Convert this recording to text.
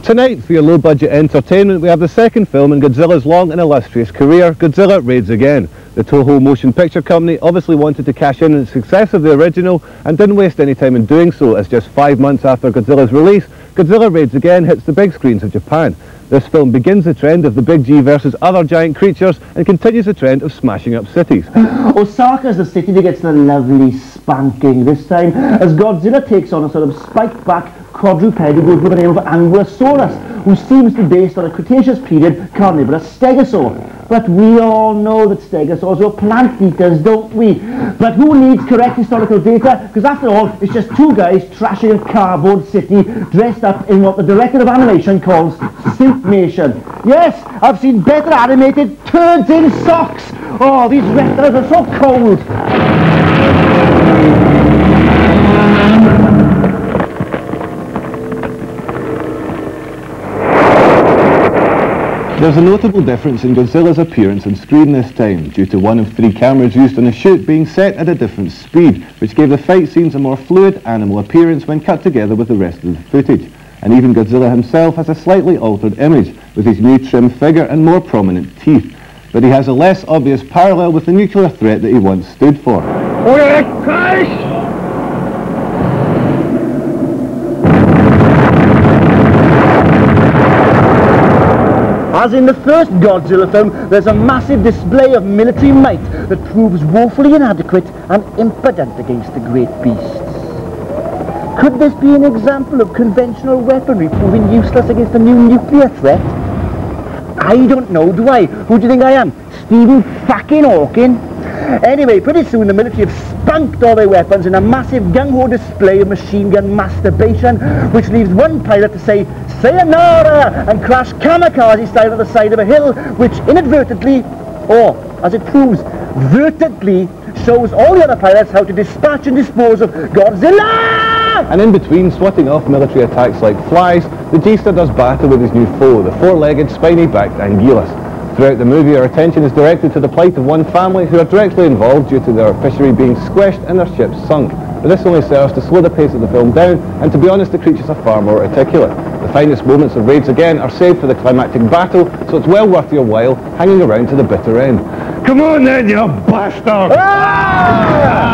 Tonight, for your low-budget entertainment, we have the second film in Godzilla's long and illustrious career, Godzilla Raids Again. The Toho Motion Picture Company obviously wanted to cash in on the success of the original and didn't waste any time in doing so, as just 5 months after Godzilla's release, Godzilla Raids Again hits the big screens of Japan. This film begins the trend of the big G versus other giant creatures and continues the trend of smashing up cities. Osaka's the city that gets the lovely spanking this time, as Godzilla takes on a sort of spiked-back quadruped who goes by the name of Ankylosaurus, who seems to be based on a Cretaceous period carnivorous stegosaur. But we all know that stegosaurs were plant eaters, don't we? But who needs correct historical data? Because after all, it's just two guys trashing a cardboard city dressed up in what the director of animation calls Simpmation. Yes, I've seen better animated turds in socks. Oh, these reptiles are so cold. There's a notable difference in Godzilla's appearance on screen this time, due to one of 3 cameras used on the shoot being set at a different speed, which gave the fight scenes a more fluid animal appearance when cut together with the rest of the footage. And even Godzilla himself has a slightly altered image, with his new trim figure and more prominent teeth. But he has a less obvious parallel with the nuclear threat that he once stood for. As in the first Godzilla film, there's a massive display of military might that proves woefully inadequate and impotent against the great beasts. Could this be an example of conventional weaponry proving useless against a new nuclear threat? I don't know, do I? Who do you think I am? Stephen fucking Hawking? Anyway, pretty soon the military have spunked all their weapons in a massive gung-ho display of machine gun masturbation, which leaves one pilot to say sayonara and crash kamikaze style at the side of a hill, which inadvertently, or as it proves, vertently, shows all the other pilots how to dispatch and dispose of Godzilla! And in between swatting off military attacks like flies, the G-Star does battle with his new foe, the 4-legged, spiny-backed Anguillus. Throughout the movie, our attention is directed to the plight of one family who are directly involved due to their fishery being squished and their ship sunk. But this only serves to slow the pace of the film down, and to be honest, the creatures are far more articulate. The finest moments of Raids Again are saved for the climactic battle, so it's well worth your while hanging around to the bitter end. Come on then, you bastard! Ah!